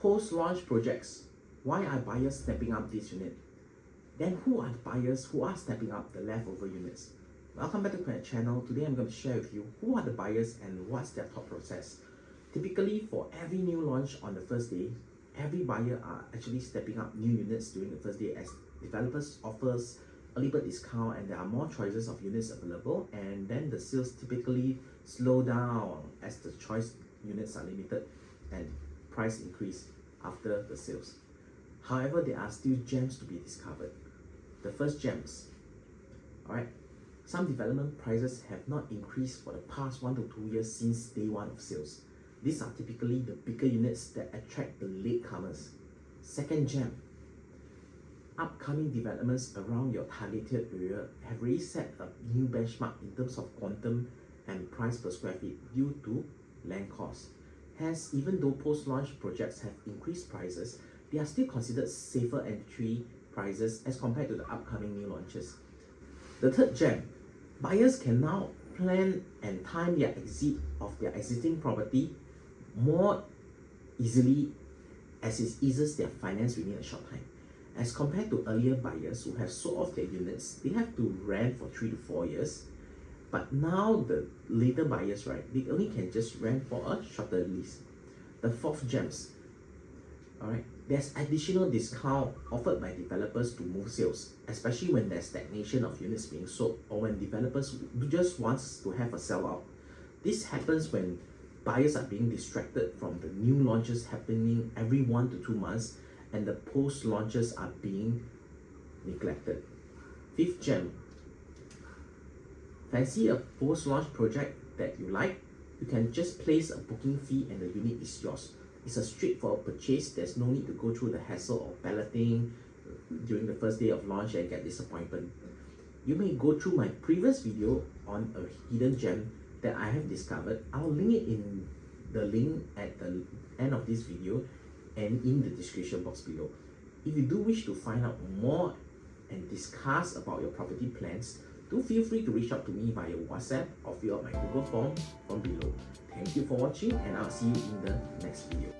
Post-launch projects. Why are buyers stepping up this unit? Then who are the buyers who are stepping up the leftover units? Welcome back to my channel. Today I'm going to share with you who are the buyers and what's their thought process. Typically, for every new launch on the first day, every buyer are actually stepping up new units during the first day as developers offers early bird discount and there are more choices of units available, and then the sales typically slow down as the choice units are limited and price increase after the sales. However, there are still gems to be discovered. The first gems. Alright, some development prices have not increased for the past 1 to 2 years since day one of sales. These are typically the bigger units that attract the latecomers. Second gem. Upcoming developments around your targeted area have already set a new benchmark in terms of quantum and price per square feet due to land cost. Hence, even though post-launch projects have increased prices, they are still considered safer entry prices as compared to the upcoming new launches. The third gem, buyers can now plan and time their exit of their existing property more easily as it eases their finance within a short time. As compared to earlier buyers who have sold off their units, they have to rent for 3 to 4 years. But now the later buyers, right, they only can just rent for a shorter lease. The fourth gems, alright, there's additional discount offered by developers to move sales, especially when there's stagnation of units being sold or when developers just wants to have a sellout. This happens when buyers are being distracted from the new launches happening every 1 to 2 months and the post launches are being neglected. Fifth gem. Fancy a post launch project that you like? You can just place a booking fee and the unit is yours. It's a straightforward purchase. There's no need to go through the hassle of balloting during the first day of launch and get disappointment. You may go through my previous video on a hidden gem that I have discovered. I'll link it in the link at the end of this video and in the description box below. If you do wish to find out more and discuss about your property plans, do feel free to reach out to me via WhatsApp or fill out my Google form from below. Thank you for watching and I'll see you in the next video.